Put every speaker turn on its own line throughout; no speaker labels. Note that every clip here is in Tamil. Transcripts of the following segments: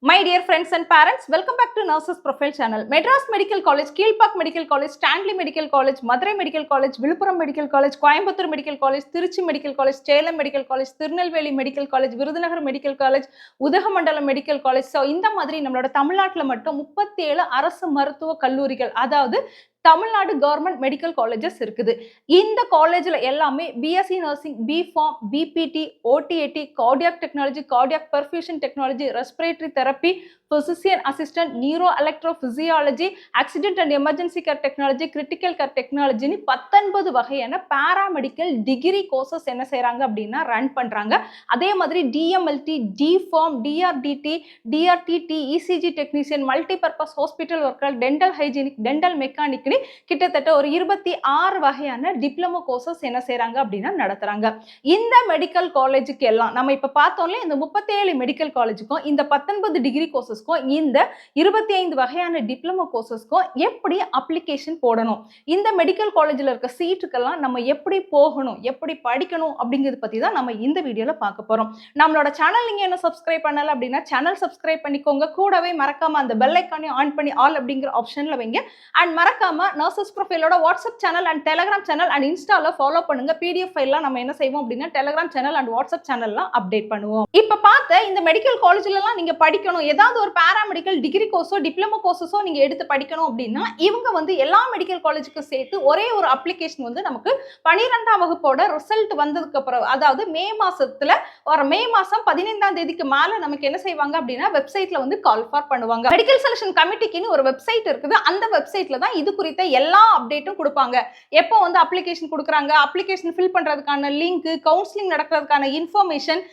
My dear friends and parents, welcome back to Nurses Profile channel. Madras Medical College, Keelpak Medical College, Stanley Medical College, Madurai Medical College, Viluppuram Medical College, Coimbatore Medical College, Tiruchi Medical College, Salem Medical College, Tirunelveli Medical College, Virudhunagar Medical College, Udhagamandala Medical College. So இந்த மாதிரி நம்மளோட தமிழ்நாட்டுல மட்டும் 37 அரசு மருத்துவ கல்லூரிகள், அதாவது தமிழ்நாடு கவர்மெண்ட் மெடிக்கல் காலேஜஸ் இருக்குது. இந்த காலேஜ்ல எல்லாமே BSc nursing, BPharm, BPT, OTAT, cardiac technology, cardiac perfusion technology, respiratory therapy, physician assistant, neuro electrophysiology, accident and emergency care technology, critical care technology னு 19 வகையான பாராமெடிக்கல் டிகிரி கோர்சஸ் என்ன செய்றாங்க அப்படின்னா ரன் பண்றாங்க. அதே மாதிரி DMLT, DPharm, DRDT, DRDT, ECG technician, multipurpose hospital worker, dental hygienic, dental மெக்கானிக்னு கிட்டத்தட்ட ஒரு 26 வகையான டிப்ளமோ கோர்சஸ் என்ன செய்றாங்க அப்படின்னா நடத்துறாங்க. இந்த மெடிக்கல் காலேஜுக்கு எல்லாம் நம்ம இப்ப பார்த்தோம்ல, இந்த 37 மெடிக்கல் காலேஜுக்கும் இந்த 19 டிகிரி கோர்சஸ் இந்த 25 வகையான டிப்ளமோ கோர்சஸ்க்கும் எப்படி அப்ளிகேஷன் போடணும், இந்த மெடிக்கல் காலேஜ்ல இருக்க சீட்டுக்கெல்லாம் நம்ம எப்படி போகணும், எப்படி படிக்கணும் அப்படிங்கிறது பத்தி தான் நம்ம இந்த வீடியோல பார்க்க போறோம். நம்மளோட சேனல் நீங்க என்ன சப்ஸ்கிரைப் பண்ணல அப்படின்னா சேனல் சப்ஸ்கிரைப் பண்ணிக்கோங்க. கூடவே மறக்காம அந்த பெல் ஐகானையும் ஆன் பண்ணி ஆல் அப்படிங்கிற ஆப்ஷன்ல வைங்க. அண்ட் மறக்காம நர்சஸ் ப்ரொஃபைலோட WhatsApp channel and Telegram channel and இன்ஸ்டால ஃபாலோ பண்ணுங்க. பிடிஎஃப் ஃபைல்லாம் நம்ம என்ன செய்வோம் அப்படின்னா டெலிகிராம் சேனல் அண்ட் வாட்ஸ்அப் சேனல்லாம் அப்டேட் பண்ணுவோம். இப்ப பார்த்த இந்த மெடிக்கல் காலேஜ்ல எல்லாம் நீங்க படிக்கணும், ஏதாவது ஒரு பாராமெடிக்கல் டிகிரி கோர்ஸோ டிப்ளமோ கோர்சஸோ நீங்க எடுத்து படிக்கணும் அப்படின்னா இவங்க வந்து எல்லா மெடிக்கல் காலேஜுக்கும் சேர்த்து ஒரே ஒரு அப்ளிகேஷன் வந்து நமக்கு 12ஆம் வகுப்போட ரிசல்ட் வந்ததுக்கு அப்புறம், அதாவது மே மாசம் 15ஆம் தேதிக்கு மேல நமக்கு என்ன செய்வாங்க அப்படின்னா வெப்சைட்ல வந்து கால் ஃபார் பண்ணுவாங்க. மெடிக்கல் செலக்ஷன் கமிட்டிக்குன்னு ஒரு வெப்சைட் இருக்குது. அந்த வெப்சைட்ல தான் இது குறித்த எல்லா அப்டேட்டும் கொடுப்பாங்க. எப்போ வந்து அப்ளிகேஷன் கொடுக்குறாங்க, அப்ளிகேஷன் ஃபில் பண்றதுக்கான லிங்க், கவுன்சிலிங் நடக்கிறதுக்கான இன்ஃபர்மேஷன்,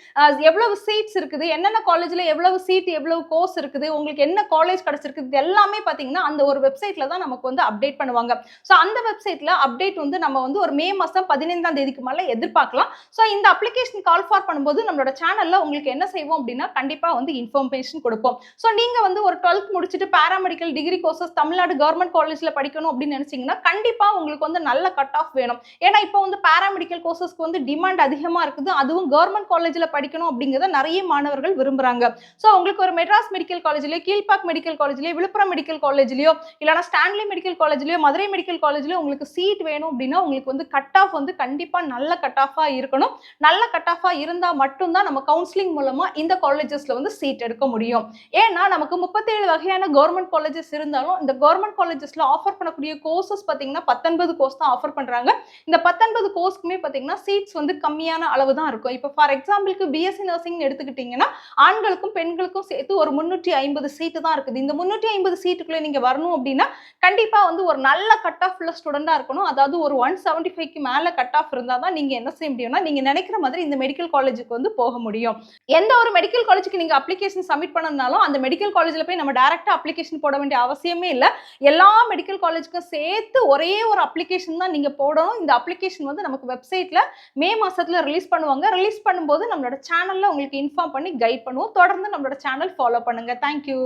எவ்வளவு சீட்ஸ் இருக்குது, என்னென்ன காலேஜ்ல எவ்வளவு சீட், எவ்வளவு கோர்ஸ் இருக்குது, உங்களுக்கு என்ன காலேஜ் கிடைச்சிருக்கு, இது எல்லாமே பாத்தீங்கன்னா அந்த ஒரு வெப்சைட்ல தான் நமக்கு வந்து அப்டேட் பண்ணுவாங்க. சோ அந்த வெப்சைட்ல அப்டேட் வந்து நம்ம வந்து ஒரு மே மாசம் 15ஆம் தேதிக்கு மேல எதிர்பார்க்கலாம். சோ இந்த அப்ளிகேஷன் கால் ஃபார் பண்ணும்போது நம்மளோட சேனல்ல உங்களுக்கு என்ன செய்வோம் அப்படின்னா கண்டிப்பா வந்து இன்ஃபர்மேஷன் கொடுப்போம். சோ நீங்க வந்து ஒரு 12th முடிச்சிட்டு paramedical degree courses Tamil Nadu government காலேஜ்ல படிக்கணும் அப்படின்னு நினைச்சீங்கன்னா கண்டிப்பா உங்களுக்கு வந்து நல்ல கட் ஆஃப் வேணும். ஏன்னா இப்போ வந்து பாராமெடிக்கல் கோர்சஸ்க்கு வந்து டிமாண்ட் அதிகமா இருக்குது. அதுவும் கவர்மெண்ட் காலேஜ்ல படிக்கணும் அப்படிங்கறத நிறைய மாணவர்கள் விரும்புறாங்க. சோ உங்களுக்கு ஒரு மெட்ராஸ் மெடிக்கல் காலேஜ்லயோ, கீழ்பாக் மெடிக்கல் காலேஜ்லயோ, விழுப்புரம் மெடிக்கல் காலேஜ்லயோ, இல்லனா ஸ்டான்லி மெடிக்கல் காலேஜ்லயோ, மதுரை மெடிக்கல் காலேஜ்லயோ உங்களுக்கு சீட் வேணும் அப்படின்னா உங்களுக்கு வந்து கட் ஆஃப் வந்து கண்டிப்பா நல்ல கட் ஆஃபா இருக்கணும். நல்ல கட் ஆஃபா இருந்தா மட்டும் தான் நம்ம கவுன்சிலிங் மூலமா இந்த காலேஜஸ்ல வந்து சீட் எடுக்க முடியும். ஏன்னா நமக்கு 37 வகையான கவர்மெண்ட் காலேஜஸ் இருந்தாலும் இந்த கவர்மெண்ட் காலேஜஸ்ல ஆஃபர் பண்ணக்கூடிய கோர்சஸ் பாத்தீங்கன்னா 19 கோர்ஸ் தான் ஆஃபர் பண்றாங்க. இந்த 19 கோர்ஸ்க்குமே பாத்தீங்கன்னா சீட்ஸ் வந்து கம்மியான அளவு தான் இருக்கும். இப்போ ஃபார் எக்ஸாம்பிளுக்கு பிஎஸ்சி நர்சிங் எடுத்துக்கிட்டீங்கன்னா ஆண்களுக்கும் பெண்களுக்கும் சேர்த்து ஒரு 350 சீட்டு தான் இருக்குது. இந்த 350 சீட்டுக்குள்ள நீங்க வரணும் அப்படின்னா கண்டிப்பா வந்து ஒரு நல்ல கட் ஆஃப் உள்ள ஸ்டூடெண்டா இருக்கணும். அதாவது ஒரு 175க்கு மேல கட் ஆஃப் இருந்தா தான் நீங்க என்ன செய்ய முடியும்னா நீங்க நினைக்கிற மாதிரி இந்த மெடிக்கல் காலேஜுக்கு வந்து போக முடியும். எந்த ஒரு மெடிக்கல் காலேஜுக்கு நீங்க அப்ளிகேஷன் சப்மிட் பண்ணனாலும் அந்த மெடிக்கல் காலேஜ்ல போய் நம்ம டைரக்டா அப்ளிகேஷன் போட வேண்டிய அவசியமே இல்லை. எல்லா மெடிக்கல் காலேஜுக்கும் சேர்த்து ஒரே ஒரு அப்ளிகேஷன் தான் நீங்க போடணும். இந்த அப்ளிகேஷன் வந்து நமக்கு வெப்சைட்ல மே மாசத்துல ரிலீஸ் பண்ணுவாங்க. ரிலீஸ் பண்ணும்போது நம்மளோட சேனல்ல உங்களுக்கு இன்ஃபார்ம் பண்ணி கைட் பண்ணுவோம். தொடர்ந்து நம்மளோட சேனல் ஃபாலோ பண்ணுங்க. தேங்க்யூ.